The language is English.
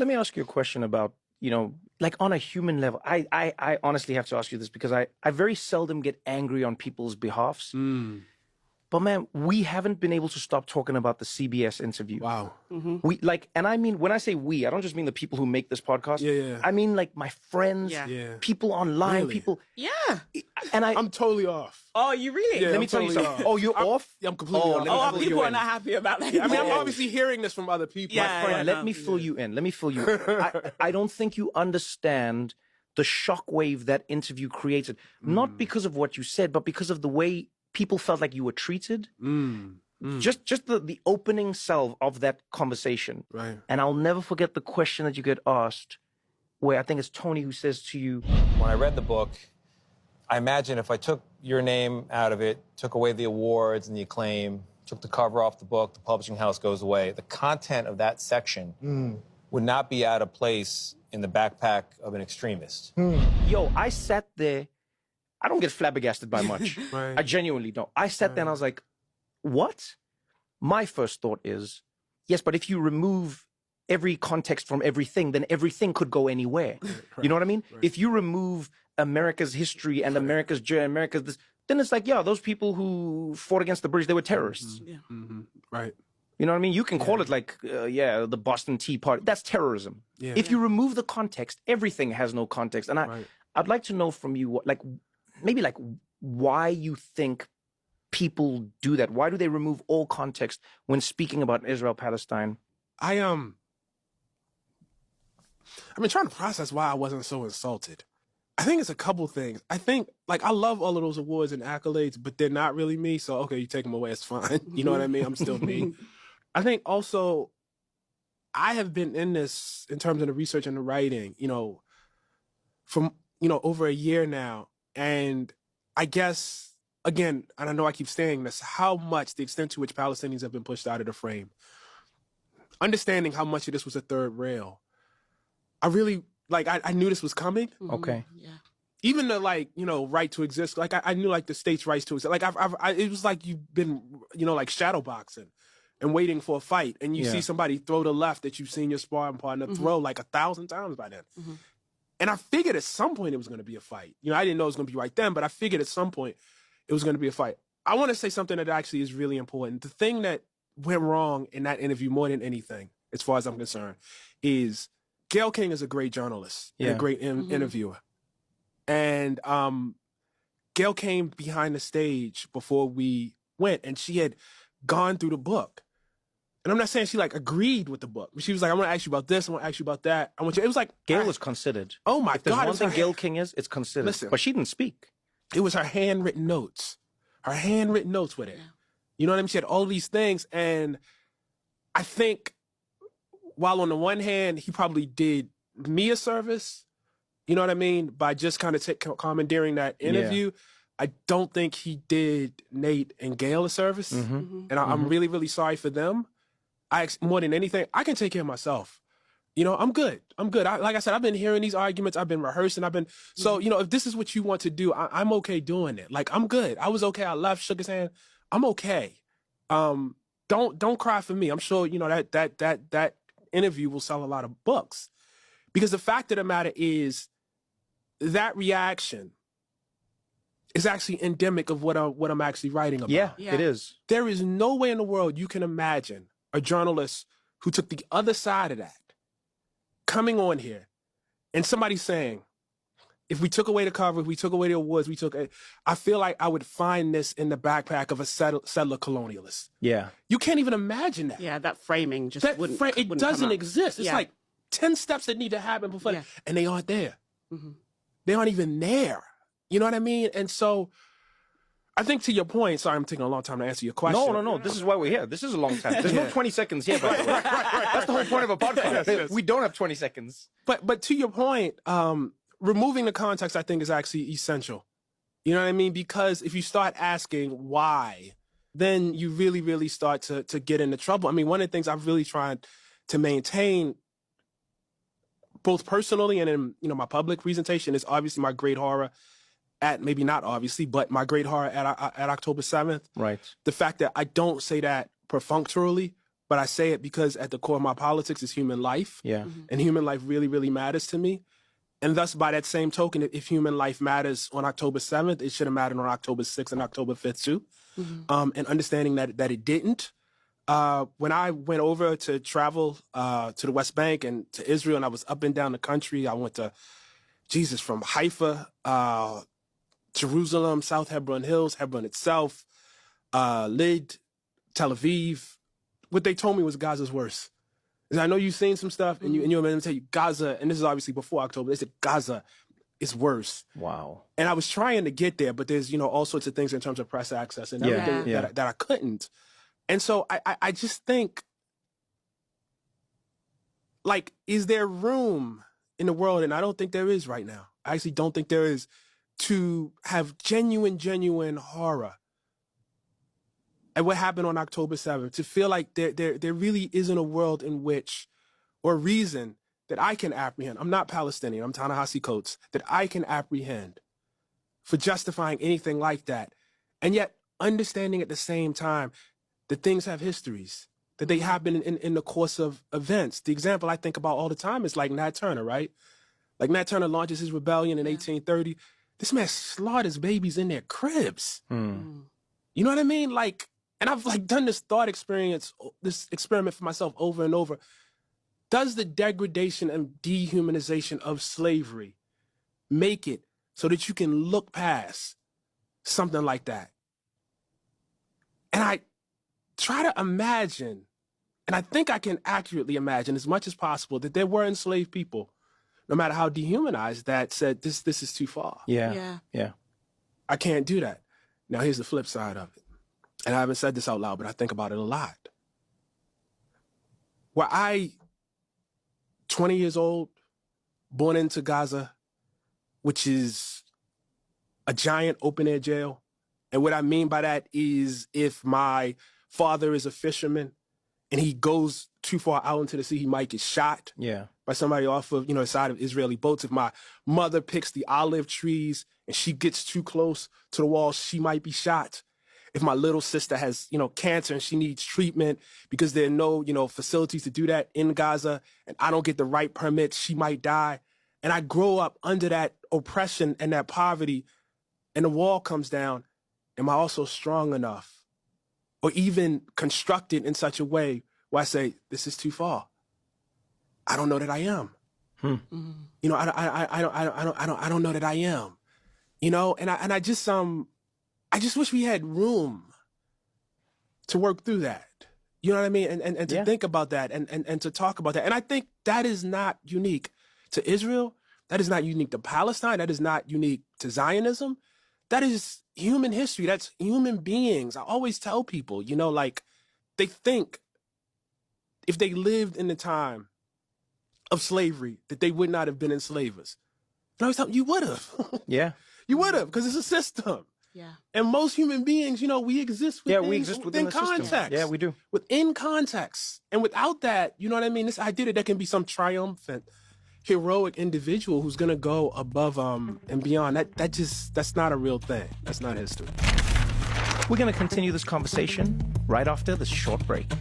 let me ask you a question about, like on a human level. I honestly have to ask you this because I very seldom get angry on people's behalfs. But man, we haven't been able to stop talking about the CBS interview. Wow. We and I mean, when I say we, I don't just mean the people who make this podcast. Yeah. I mean like my friends, people online, people. Yeah. And I'm totally off. Oh, you really? Yeah, let me I'm tell you totally something. off. Oh, you're off? I'm completely off. Oh, people are not happy about that. I mean, I'm obviously hearing this from other people. Yeah, My friend. Let me fill you in. Let me fill you in. I don't think you understand the shockwave that interview created. Not because of what you said, but because of the way people felt like you were treated. Just the opening salve of that conversation. Right. And I'll never forget the question that you get asked, where I think it's Tony who says to you, when I read the book, I imagine if I took your name out of it, took away the awards and the acclaim, took the cover off the book, the publishing house goes away, the content of that section would not be out of place in the backpack of an extremist. yo, I sat there. I don't get flabbergasted by much. Right. I genuinely don't. I sat there and I was like, what? My first thought is, yes, but if you remove every context from everything, then everything could go anywhere. You know what I mean? If you remove America's history and America's journey, then it's like, yeah, those people who fought against the British, they were terrorists. Right. You know what I mean? You can call it like, the Boston Tea Party. That's terrorism. Yeah. If you remove the context, everything has no context. And I'd like to know from you, what, maybe why you think people do that. Why do they remove all context when speaking about Israel-Palestine? I've been trying to process why I wasn't so insulted. I think it's a couple things. I think, I love all of those awards and accolades, but they're not really me. So, okay, you take them away, it's fine. You know what I mean? I'm still me. I think also, I have been in this, in terms of the research and the writing, from, over a year now. And I guess, again, and I know I keep saying this, how much, the extent to which Palestinians have been pushed out of the frame. Understanding how much of this was a third rail. I really, I knew this was coming. Okay. Yeah. Even the, right to exist. I knew, the state's rights to exist. It was like you've been, shadow boxing and waiting for a fight. And you see somebody throw the left that you've seen your sparring partner throw 1,000 times by then. And I figured at some point it was going to be a fight. I didn't know it was going to be right then, but I figured at some point it was going to be a fight. I want to say something that actually is really important. The thing that went wrong in that interview more than anything, as far as I'm concerned, is Gayle King is a great journalist and a great interviewer. And Gayle came behind the stage before we went, and she had gone through the book. And I'm not saying she agreed with the book. She was like, I want to ask you about this. I want to ask you about that. I want you. It was like Gayle was considered. Oh my if there's God! one thing Gayle King is, it's considered. Listen, but she didn't speak. It was her handwritten notes. Her handwritten notes with it. Yeah. You know what I mean? She had all these things, and I think while on the one hand he probably did me a service, you know what I mean, by just kind of commandeering that interview. I don't think he did Nate and Gayle a service, and I'm really, really sorry for them. More than anything, I can take care of myself. I'm good. Like I said, I've been hearing these arguments. I've been rehearsing. So, if this is what you want to do, I'm okay doing it. I'm good. I was okay. I left, shook his hand. I'm okay. Don't cry for me. I'm sure, that interview will sell a lot of books, because the fact of the matter is that reaction is actually endemic of what I'm actually writing about. Yeah, it is. There is no way in the world you can imagine a journalist who took the other side of that coming on here and somebody saying, if we took away the cover, if we took away the awards, I feel like I would find this in the backpack of a settler colonialist. Yeah. You can't even imagine that. Yeah, that framing just wouldn't it doesn't exist. It's Yeah. like 10 steps that need to happen before, and they aren't there. They aren't even there. You know what I mean? And so I think to your point, sorry, I'm taking a long time to answer your question. No. This is why we're here. This is a long time. There's no 20 seconds here, by the way. That's the whole point of a podcast. Yes. We don't have 20 seconds. But to your point, removing the context, I think, is actually essential. You know what I mean? Because if you start asking why, then you really, really start to get into trouble. I mean, one of the things I've really tried to maintain, both personally and in my public presentation, is obviously my great horror at, maybe not obviously, but my great horror at October 7th. Right. The fact that I don't say that perfunctorily, but I say it because at the core of my politics is human life. Yeah. And human life really, really matters to me. And thus, by that same token, if human life matters on October 7th, it should have mattered on October 6th and October 5th too. And understanding that it didn't. When I went over to travel to the West Bank and to Israel, and I was up and down the country, I went to, from Haifa, Jerusalem, South Hebron Hills, Hebron itself, Lyd, Tel Aviv. What they told me was Gaza's worse. And I know you've seen some stuff, and you're going to tell you Gaza, and this is obviously before October, they said Gaza is worse. Wow. And I was trying to get there, but there's, all sorts of things in terms of press access and everything that I couldn't. And so I just think, like, is there room in the world, and I don't think there is right now. I actually don't think there is, to have genuine horror at what happened on October 7th, to feel like there really isn't a world in which, or reason that I can apprehend. I'm not Palestinian, I'm Ta-Nahisi Coates, that I can apprehend for justifying anything like that. And yet understanding at the same time that things have histories, that they happen in the course of events. The example I think about all the time is like Nat Turner, right? Like Nat Turner launches his rebellion in 1830. This man slaughters babies in their cribs. You know what I mean? Like, and I've like done this this experiment for myself over and over. Does the degradation and dehumanization of slavery make it so that you can look past something like that? And I try to imagine, and I think I can accurately imagine as much as possible, that there were enslaved people, no matter how dehumanized, that said, this is too far. Yeah. I can't do that. Now, here's the flip side of it. And I haven't said this out loud, but I think about it a lot. Were I 20 years old, born into Gaza, which is a giant open-air jail, and what I mean by that is if my father is a fisherman and he goes too far out into the sea, he might get shot by somebody off of, the side of Israeli boats. If my mother picks the olive trees and she gets too close to the wall, she might be shot. If my little sister has, cancer and she needs treatment because there are no, facilities to do that in Gaza, and I don't get the right permits, she might die. And I grow up under that oppression and that poverty, and the wall comes down. Am I also strong enough, or even constructed in such a way where I say, this is too far? I don't know that I am. I don't know that I am. And I just wish we had room to work through that. You know what I mean? And to think about that and to talk about that. And I think that is not unique to Israel. That is not unique to Palestine. That is not unique to Zionism. That is human history. That's human beings. I always tell people, they think if they lived in the time of slavery that they would not have been enslavers. And I always tell them, you would have. You would have, because it's a system. Yeah. And most human beings, we exist within, we exist within the context. System. Yeah, we do. Within context. And without that, you know what I mean? This idea that there can be some triumphant, heroic individual who's going to go above and beyond, that's not a real thing. That's not history. We're going to continue this conversation right after this short break.